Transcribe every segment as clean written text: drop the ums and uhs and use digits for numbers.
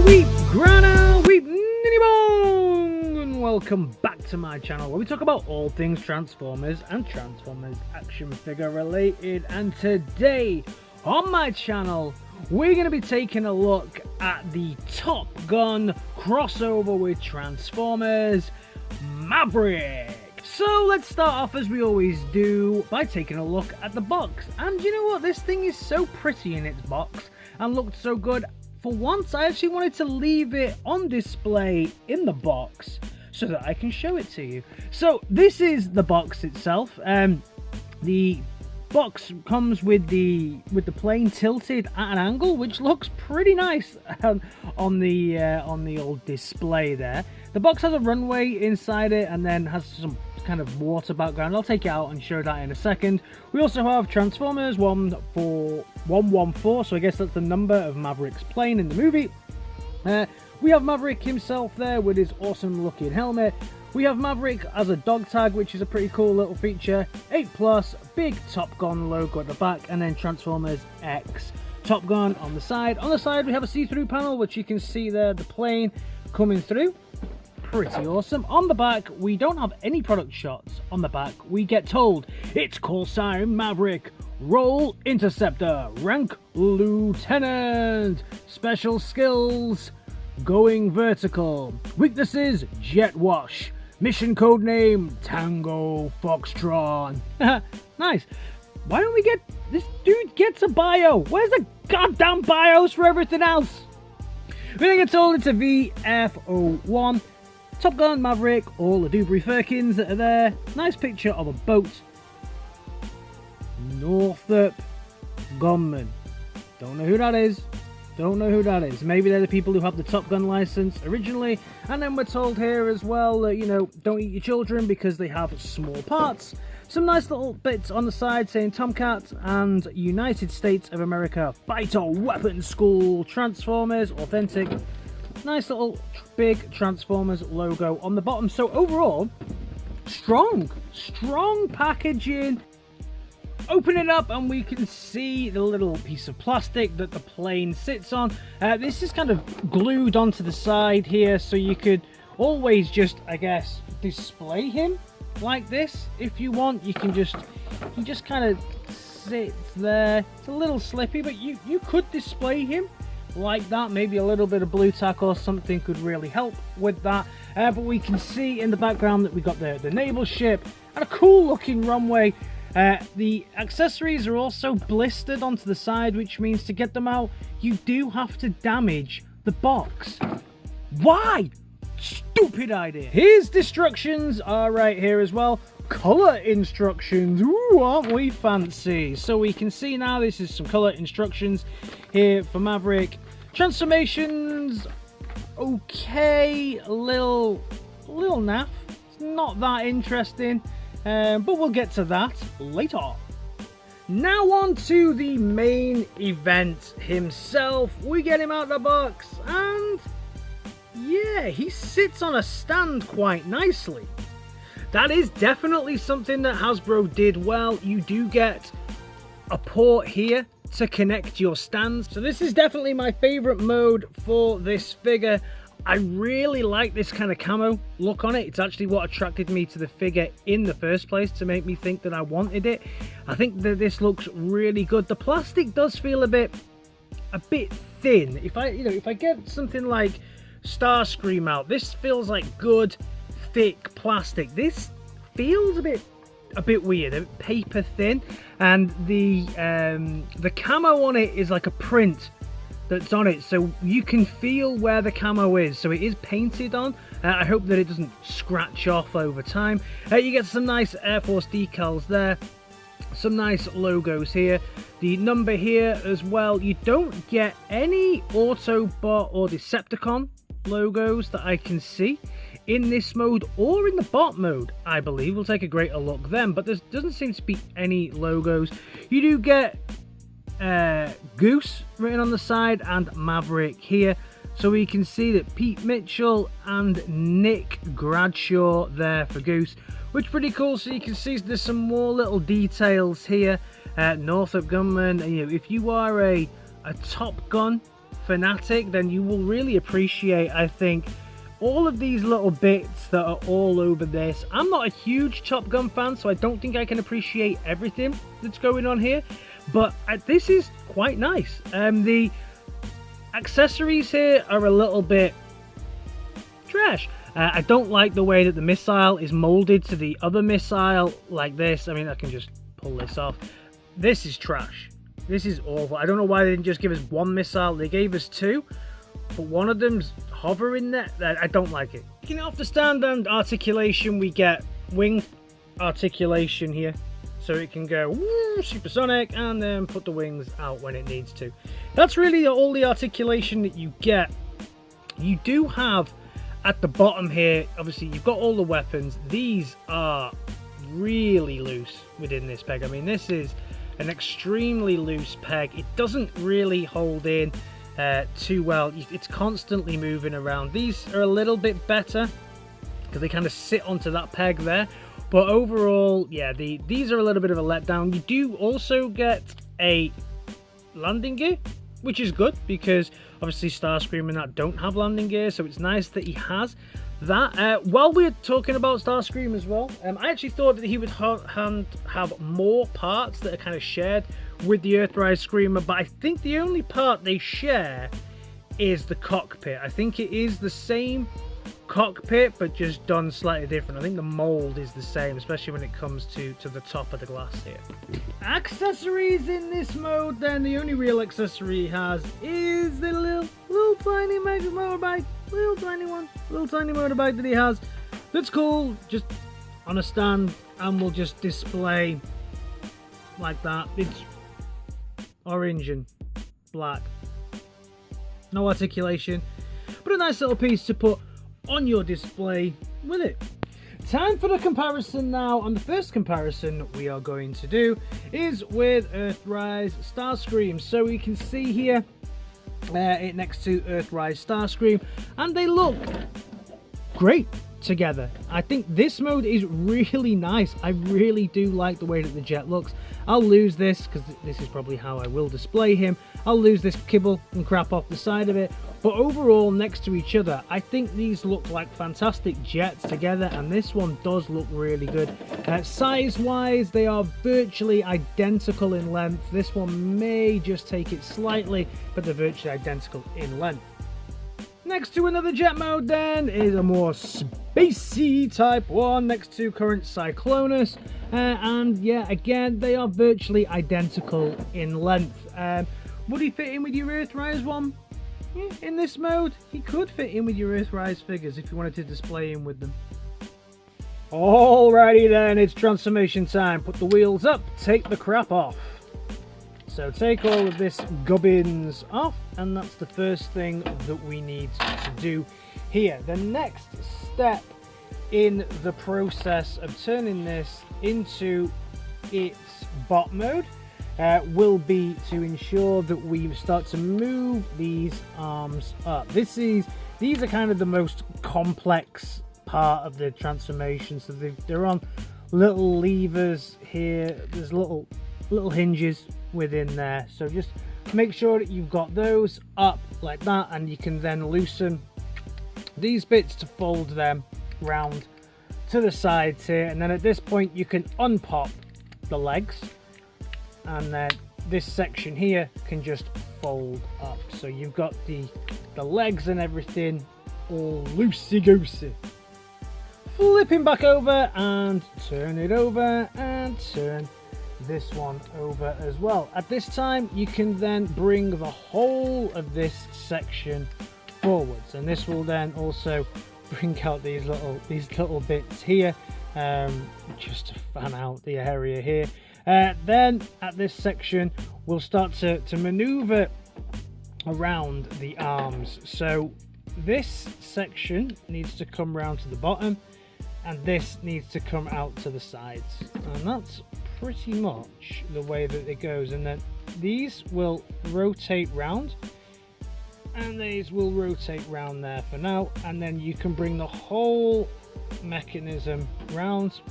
weep, grana, weep, ninny bong, and welcome back to my channel where we talk about all things Transformers and Transformers action figure related. And today on my channel we're going to be taking a look at the Top Gun crossover with Transformers Maverick. So let's start off as we always do by taking a look at the box. And you know what, this thing is so pretty in its box and looked so good. For once I actually wanted to leave it on display in the box so that I can show it to you. So this is the box itself. The box comes with the plane tilted at an angle, which looks pretty nice on the old display there. The box has a runway inside it and then has some kind of water background. I'll take it out and show that in a second. We also have Transformers 114, so I guess that's the number of Maverick's plane in the movie. We have Maverick himself there with his awesome looking helmet. We have Maverick as a dog tag, which is a pretty cool little feature. 8+, big Top Gun logo at the back, and then Transformers X Top Gun on the side. On the side we have a see-through panel, which you can see there, the plane coming through. Pretty awesome. On the back we don't have any product shots. On the back we get told it's call sign Maverick, role interceptor, rank lieutenant, special skills going vertical, weaknesses jet wash, mission code name Tango Foxtron. Nice. Why don't we get this dude gets a bio? Where's the goddamn bios for everything else? We then get told it's a VF01. Top Gun Maverick, all the Dewberry Firkins that are there. Nice picture of a boat. Northrop Grumman. Don't know who that is. Don't know who that is. Maybe they're the people who have the Top Gun license originally. And then we're told here as well that, you know, don't eat your children because they have small parts. Some nice little bits on the side saying Tomcat and United States of America Fighter Weapons School Transformers Authentic. Nice little big Transformers logo on the bottom. So overall, strong packaging. Open it up and we can see the little piece of plastic that the plane sits on. This is kind of glued onto the side here, so you could always just, I guess, display him like this if you want. You can just kind of sit there. It's a little slippy, but you could display him like that. Maybe a little bit of blue tack or something could really help with that. But we can see in the background that we got the naval ship and a cool looking runway. The accessories are also blistered onto the side, which means to get them out you do have to damage the box. Why? Stupid idea. His instructions are right here as well. Color instructions. Ooh, aren't we fancy? So we can see now this is some color instructions here for Maverick. Transformations, okay, a little naff. It's not that interesting, but we'll get to that later. Now on to the main event himself. We get him out of the box and yeah, he sits on a stand quite nicely. That is definitely something that Hasbro did well. You do get a port here to connect your stands. So this is definitely my favorite mode for this figure. I really like this kind of camo look on it. It's actually what attracted me to the figure in the first place, to make me think that I wanted it. I think that this looks really good. The plastic does feel a bit thin. If I get something like Starscream out, this feels like good thick plastic. This feels a bit weird, a bit paper thin, and the camo on it is like a print that's on it, so you can feel where the camo is. So it is painted on. I hope that it doesn't scratch off over time. You get some nice Air Force decals there, some nice logos here, the number here as well. You don't get any Autobot or Decepticon logos that I can see in this mode or in the bot mode. I believe we'll take a greater look then, but there doesn't seem to be any logos. You do get Goose written on the side and Maverick here, so we can see that Pete Mitchell and Nick Bradshaw there for Goose, which is pretty cool. So you can see there's some more little details here. Northrop Grumman. You know, if you are a Top Gun fanatic, then you will really appreciate, I think, all of these little bits that are all over this. I'm not a huge Top Gun fan, so I don't think I can appreciate everything that's going on here, but this is quite nice. The accessories here are a little bit trash. I don't like the way that the missile is molded to the other missile like this. I mean, I can just pull this off. This is trash. This is awful. I don't know why they didn't just give us one missile. They gave us two, but one of them's hovering there. I don't like it. Taking it off the stand and articulation, we get wing articulation here. So it can go woo, supersonic and then put the wings out when it needs to. That's really all the articulation that you get. You do have at the bottom here, obviously you've got all the weapons. These are really loose within this peg. I mean, this is an extremely loose peg. It doesn't really hold in too well. It's constantly moving around. These are a little bit better because they kind of sit onto that peg there. But overall, yeah, these are a little bit of a letdown. You do also get a landing gear, which is good because obviously Starscream and that don't have landing gear, so it's nice that he has that. While we're talking about Starscream as well, I actually thought that he would have more parts that are kind of shared with the Earthrise Screamer, but I think the only part they share is the cockpit. I think it is the same cockpit, but just done slightly different. I think the mold is the same, especially when it comes to the top of the glass here. Accessories in this mode, then the only real accessory he has is the little tiny mega motorbike, little tiny motorbike that he has. That's cool, just on a stand, and will just display like that. It's orange and black, no articulation, but a nice little piece to put on your display with it. Time for the comparison now, and the first comparison we are going to do is with Earthrise Starscream. So we can see here it next to Earthrise Starscream, and they look great together. I think this mode is really nice. I really do like the way that the jet looks. I'll lose this because this is probably how I will display him. I'll lose this kibble and crap off the side of it, but overall next to each other I think these look like fantastic jets together, and this one does look really good. Size wise they are virtually identical in length. This one may just take it slightly, but they're virtually identical in length. Next to another jet mode then is a more spacey type one next to current Cyclonus, and yeah, again they are virtually identical in length. Would he fit in with your Earthrise one? Yeah, in this mode he could fit in with your Earthrise figures if you wanted to display him with them. Alrighty then, it's transformation time. Put the wheels up, take the crap off. So take all of this gubbins off, and that's the first thing that we need to do here. The next step in the process of turning this into its bot mode will be to ensure that we start to move these arms up. These are kind of the most complex part of the transformation. So they're on little levers here. There's little hinges within there, so just make sure that you've got those up like that, and you can then loosen these bits to fold them round to the sides here, and then at this point you can unpop the legs, and then this section here can just fold up, so you've got the legs and everything all loosey-goosey. Flipping back over and turn it over and turn this one over as well. At this time you can then bring the whole of this section forwards, and this will then also bring out these little bits here, just to fan out the area here. Then at this section we'll start to maneuver around the arms, so this section needs to come round to the bottom and this needs to come out to the sides, and that's pretty much the way that it goes. And then these will rotate round, and these will rotate round there for now, and then you can bring the whole mechanism round.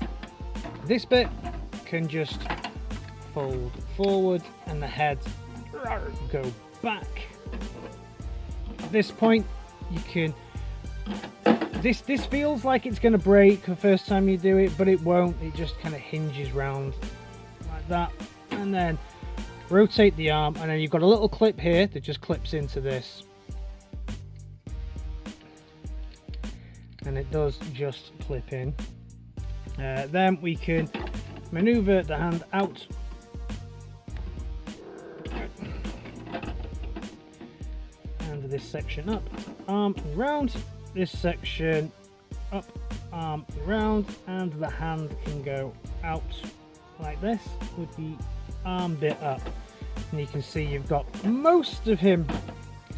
This bit can just fold forward and the head go back At this point, you can... This feels like it's going to break the first time you do it, but it won't. It just kind of hinges round like that. And then rotate the arm, and then you've got a little clip here that just clips into this. And it does just clip in. Then we can maneuver the hand out. And this section up, arm and round. This section up, arm and round, and the hand can go out like this with the arm bit up. And you can see you've got most of him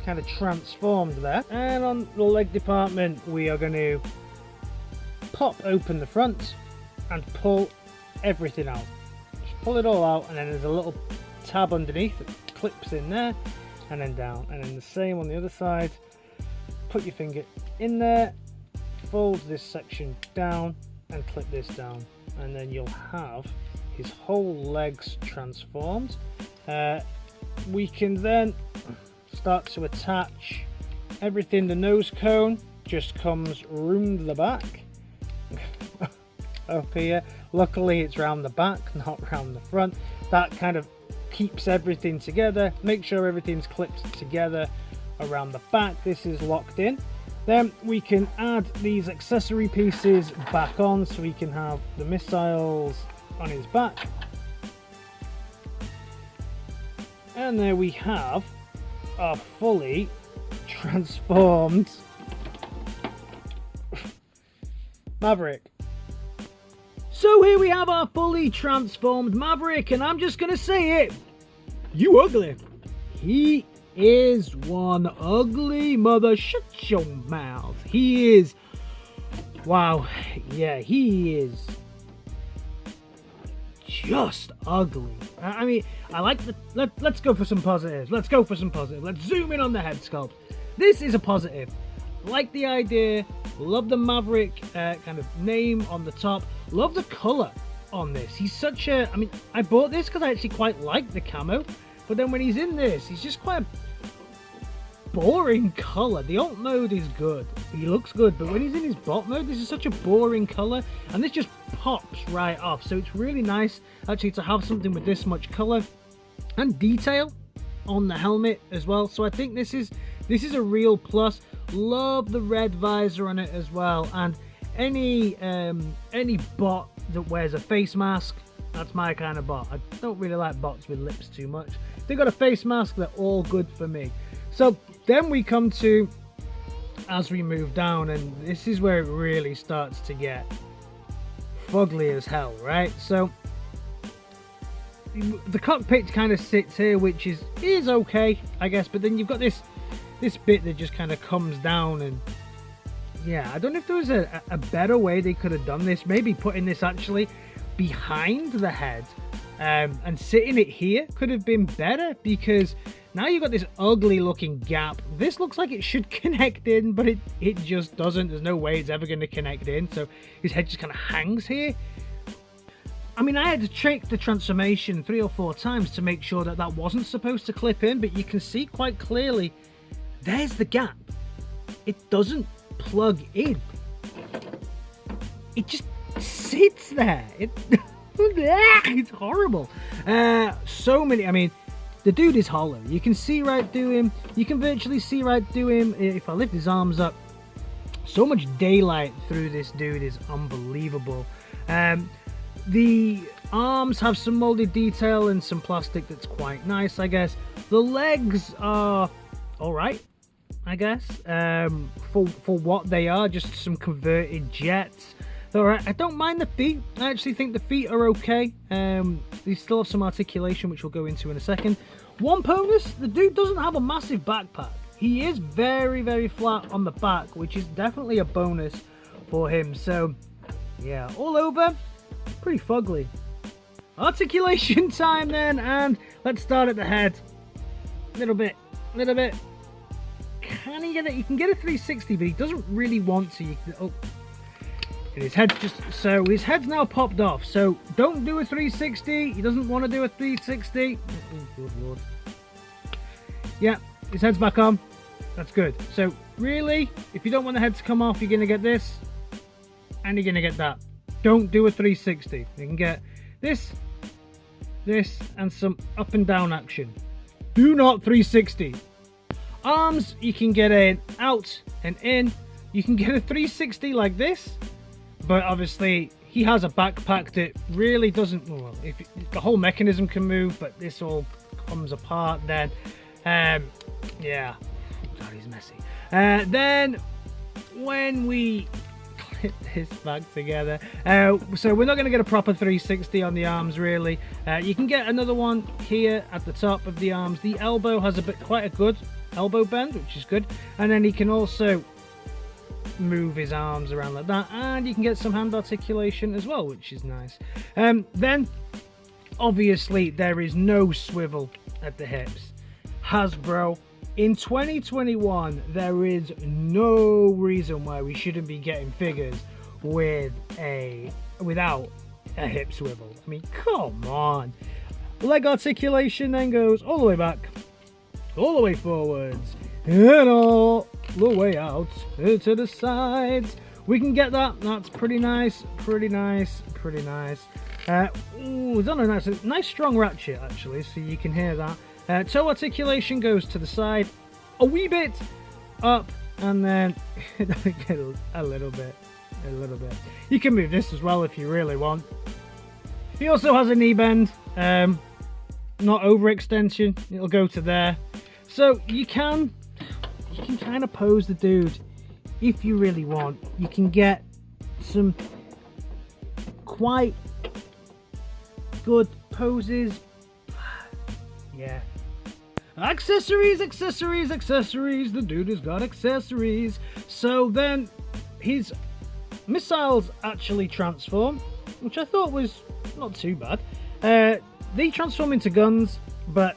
kind of transformed there. And on the leg department, we are going to pop open the front and pull everything out. Just pull it all out, and then there's a little tab underneath that clips in there and then down. And then the same on the other side. Put your finger in there, fold this section down and clip this down, and then you'll have his whole legs transformed. We can then start to attach everything. The nose cone just comes round the back up here. Luckily it's round the back, not round the front. That kind of keeps everything together. Make sure everything's clipped together around the back. This is locked in. Then we can add these accessory pieces back on, so we can have the missiles on his back. And there we have our fully transformed Maverick. So here we have our fully transformed Maverick, and I'm just gonna say it, you ugly. He is one ugly mother. Shut your mouth. He is, wow, yeah, he is just ugly. I mean, I like the, let's go for some positives. Let's go for some positives. Let's zoom in on the head sculpt. This is a positive. Like the idea. Love the Maverick kind of name on the top. Love the color on this. He's such a, I mean, I bought this because I actually quite like the camo, but then when he's in this, he's just quite a boring color. The alt mode is good. He looks good, but when he's in his bot mode, this is such a boring color, and this just pops right off. So it's really nice actually to have something with this much color and detail on the helmet as well. So I think this is a real plus. Love the red visor on it as well, and any bot that wears a face mask, that's my kind of bot. I don't really like bots with lips too much. If they got a face mask, they're all good for me. So then we come to, as we move down, and this is where it really starts to get fugly as hell, right? So the cockpit kind of sits here, which is okay, I guess, but then you've got this bit that just kind of comes down, and yeah, I don't know if there was a better way they could have done this. Maybe putting this actually behind the head and sitting it here could have been better, because now you've got this ugly looking gap. This looks like it should connect in, but it just doesn't. There's no way it's ever going to connect in, so his head just kind of hangs here. I mean, I had to check the transformation 3 or 4 times to make sure that that wasn't supposed to clip in, but you can see quite clearly there's the gap. It doesn't plug in. It just sits there. It's horrible. So many, I mean, the dude is hollow. You can see right through him. You can virtually see right through him. If I lift his arms up, so much daylight through this dude is unbelievable. The arms have some molded detail and some plastic that's quite nice, I guess. The legs are alright, I guess, for what they are, just some converted jets. Alright, I don't mind the feet. I actually think the feet are okay. They still have some articulation, which we'll go into in a second. One bonus, the dude doesn't have a massive backpack. He is very, very flat on the back, which is definitely a bonus for him. So, yeah, all over, pretty fugly. Articulation time then, and let's start at the head. Little bit. Can he get it? You can get a 360, but he doesn't really want to. And his head so his head's now popped off. So don't do a 360. He doesn't want to do a 360. Oh, good lord. Yeah, his head's back on. That's good. So really, if you don't want the head to come off, you're going to get this and you're going to get that. Don't do a 360. You can get this, this, and some up and down action. Do not 360. Arms, you can get an out and in. You can get a 360 like this, but obviously he has a backpack that really doesn't, well, if the whole mechanism can move, but this all comes apart then. Yeah, God, he's messy. Then when we clip this back together, so we're not going to get a proper 360 on the arms really. You can get another one here at the top of the arms. The elbow has quite a good elbow bend, which is good, and then he can also move his arms around like that, and you can get some hand articulation as well, which is nice. Then obviously there is no swivel at the hips. Hasbro, in 2021 there is no reason why we shouldn't be getting figures without a hip swivel. I mean, come on. Leg articulation then goes all the way back, all the way forwards, and all the way out to the sides. We can get that. That's pretty nice, pretty nice, pretty nice. It's on a nice strong ratchet actually, so you can hear that. Toe articulation goes to the side, a wee bit up, and then a little bit. You can move this as well if you really want. He also has a knee bend, not overextension. It'll go to there, so you can kind of pose the dude if you really want. You can get some quite good poses. Yeah. Accessories. The dude has got accessories. So then his missiles actually transform, which I thought was not too bad. They transform into guns, but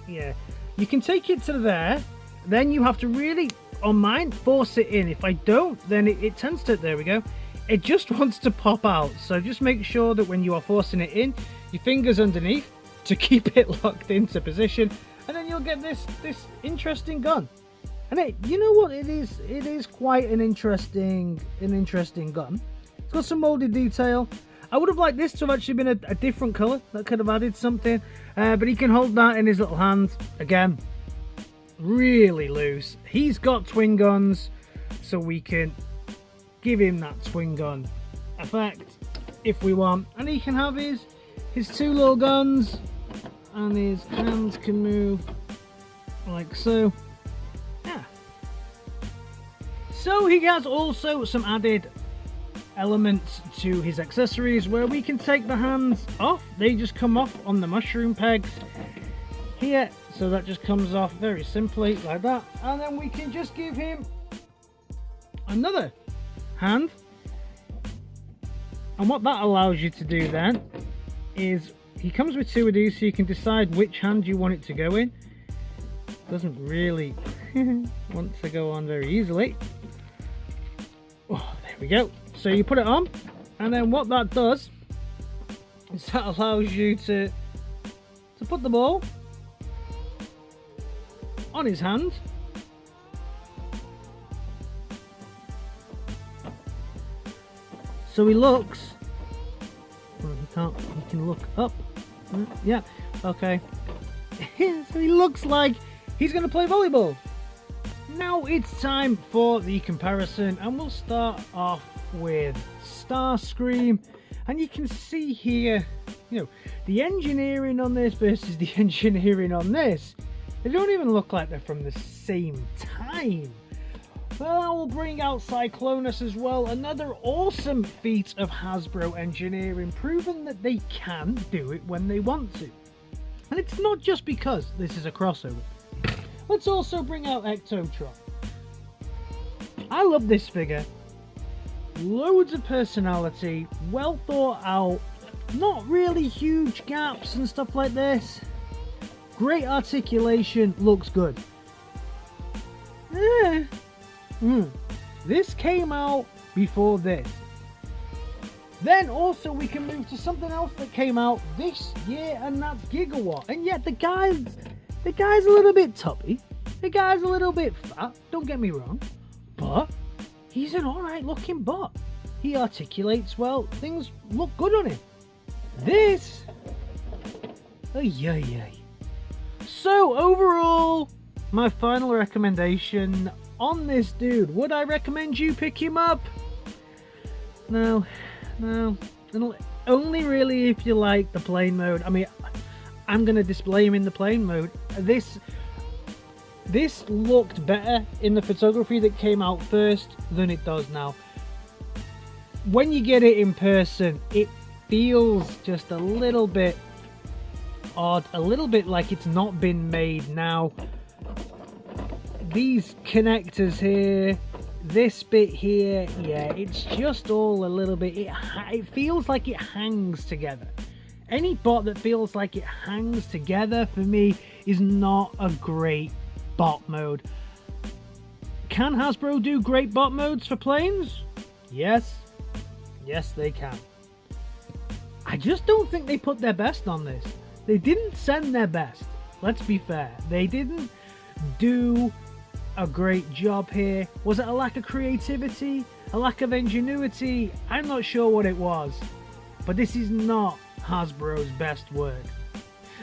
yeah, you can take it to there. Then you have to really, on mine, force it in. If I don't, then it tends to, there we go, it just wants to pop out. So just make sure that when you are forcing it in, your fingers underneath to keep it locked into position, and then you'll get this interesting gun. And you know what, it is quite an interesting gun. It's got some molded detail. I would have liked this to have actually been a different color. That could have added something, but he can hold that in his little hand. Again, really loose. He's got twin guns, so we can give him that twin gun effect if we want, and he can have his two little guns, and his hands can move like so. Yeah, so he has also some added elements to his accessories where we can take the hands off. They just come off on the mushroom pegs here, so that just comes off very simply like that, and then we can just give him another hand. And what that allows you to do then is he comes with two of these, so you can decide which hand you want it to go in. Doesn't really want to go on very easily. Oh, there we go. So you put it on, and then what that does is that allows you to put the ball on his hand. So he looks, well, he can look up. Yeah, okay. So he looks like he's going to play volleyball. Now it's time for the comparison, and we'll start off with Starscream. And you can see here, you know, the engineering on this versus the engineering on this. They don't even look like they're from the same time. Well, I will bring out Cyclonus as well, another awesome feat of Hasbro engineering, proving that they can do it when they want to. And it's not just because this is a crossover. Let's also bring out Ectotron. I love this figure. Loads of personality, well thought out, not really huge gaps and stuff like this. Great articulation, looks good. This came out before this. Then also we can move to something else that came out this year, and that's Gigawatt. And yet the guy's a little bit tubby. The guy's a little bit fat, don't get me wrong, but he's an alright looking bot. He articulates well, things look good on him. This... ay. So overall, my final recommendation on this dude, would I recommend you pick him up? No. Only really if you like the plain mode. I mean, I'm going to display him in the plain mode. This looked better in the photography that came out first than it does now. When you get it in person, it feels just a little bit odd, a little bit like it's not been made now. These connectors here, this bit here, yeah, it's just all a little bit, it feels like it hangs together. Any bot that feels like it hangs together for me is not a great bot mode. Can Hasbro do great bot modes for planes? Yes they can. I just don't think they put their best on this. They didn't send their best, let's be fair. They didn't do a great job here. Was it a lack of creativity? A lack of ingenuity? I'm not sure what it was. But this is not Hasbro's best work.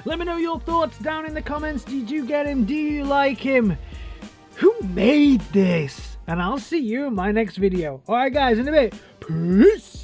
Let me know your thoughts down in the comments. Did you get him? Do you like him? Who made this? And I'll see you in my next video. Alright guys, in a bit. Peace!